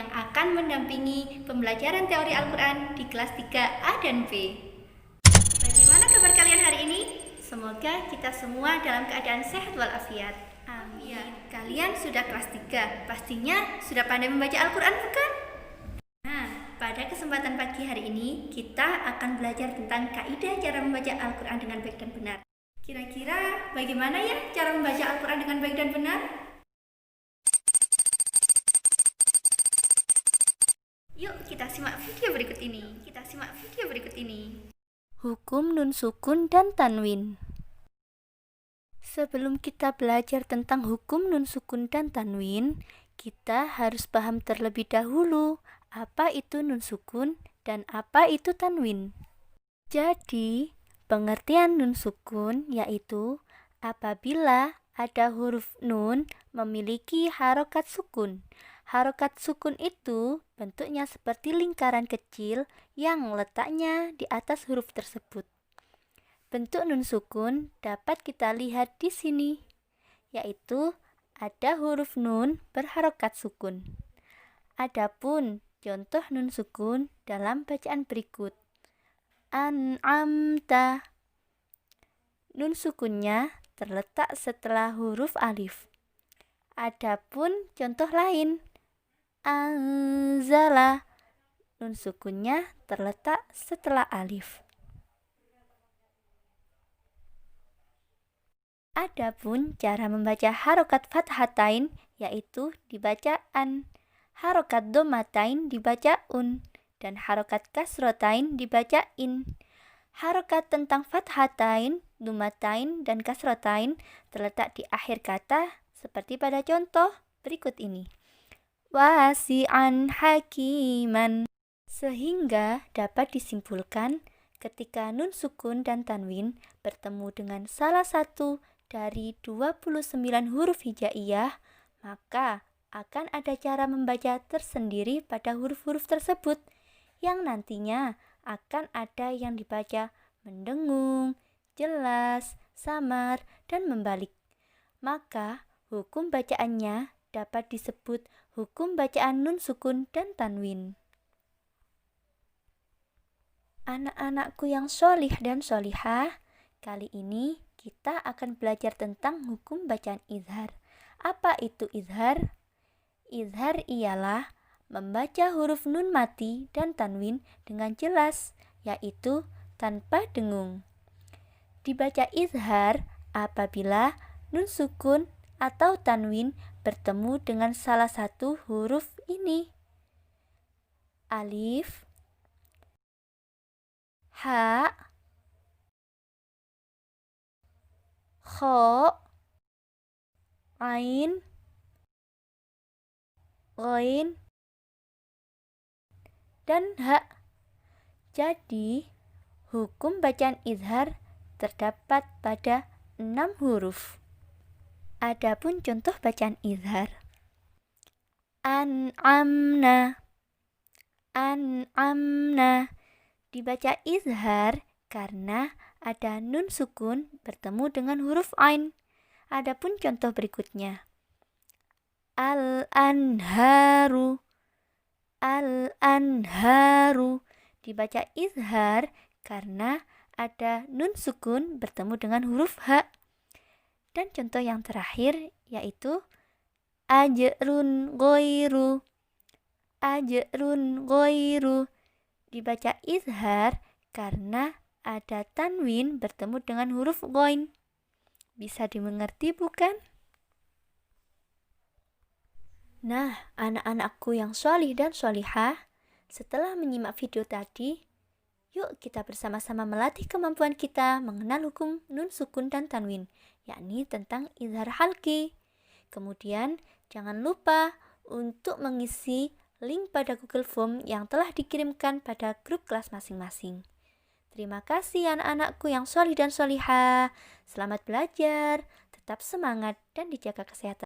yang akan mendampingi pembelajaran teori Al-Quran di kelas 3A dan B. Bagaimana kabar kalian hari ini? Semoga kita semua dalam keadaan sehat walafiat. Amin. Ya, kalian sudah kelas 3, pastinya sudah pandai membaca Al-Quran bukan? Nah, pada kesempatan pagi hari ini kita akan belajar tentang kaidah cara membaca Al-Quran dengan baik dan benar. Kira-kira bagaimana ya cara membaca Al-Quran dengan baik dan benar? Yuk kita simak video berikut ini. Hukum nun sukun dan tanwin. Sebelum kita belajar tentang hukum nun sukun dan tanwin, kita harus paham terlebih dahulu apa itu nun sukun dan apa itu tanwin. Jadi, pengertian nun sukun yaitu apabila ada huruf nun memiliki harokat sukun. Harokat sukun itu bentuknya seperti lingkaran kecil yang letaknya di atas huruf tersebut. Bentuk nun sukun dapat kita lihat di sini, yaitu ada huruf nun berharokat sukun. Adapun contoh nun sukun dalam bacaan berikut. An'amta. Nun sukunnya terletak setelah huruf alif. Adapun contoh lain. Anzala. Nun sukunnya terletak setelah alif. Adapun cara membaca harokat fathatain yaitu dibaca an, harokat dhammatain dibaca un, dan harokat kasrotain dibaca in. Harokat tentang fathatain, dhammatain, dan kasrotain terletak di akhir kata seperti pada contoh berikut ini. Wasi'an hakiman. Sehingga dapat disimpulkan ketika nun sukun dan tanwin bertemu dengan salah satu dari 29 huruf hijaiyah, maka akan ada cara membaca tersendiri pada huruf-huruf tersebut, yang nantinya akan ada yang dibaca mendengung, jelas, samar, dan membalik. Maka hukum bacaannya dapat disebut hukum bacaan nun sukun dan tanwin. Anak-anakku yang sholih dan sholihah, kali ini kita akan belajar tentang hukum bacaan izhar. Apa itu izhar? Izhar ialah membaca huruf nun mati dan tanwin dengan jelas, yaitu tanpa dengung. Dibaca izhar apabila nun sukun atau tanwin bertemu dengan salah satu huruf ini. Alif, ha, kha, ain, ghain, dan ha. Jadi, hukum bacaan izhar terdapat pada 6 huruf. Adapun contoh bacaan izhar. An'amna. An'amna. Dibaca izhar karena ada nun sukun bertemu dengan huruf ain. Adapun contoh berikutnya. Al-anharu. Al-anharu. Dibaca izhar karena ada nun sukun bertemu dengan huruf ha. Dan contoh yang terakhir yaitu ajrun ghairu. Ajrun ghairu. Dibaca izhar karena ada tanwin bertemu dengan huruf ghain. Bisa dimengerti bukan? Nah, anak-anakku yang sholih dan sholihah, setelah menyimak video tadi, yuk kita bersama-sama melatih kemampuan kita mengenal hukum nun sukun dan tanwin, yakni tentang izhar halqi. Kemudian, jangan lupa untuk mengisi link pada Google Form yang telah dikirimkan pada grup kelas masing-masing. Terima kasih anak-anakku yang sholih dan sholihah. Selamat belajar, tetap semangat dan dijaga kesehatan.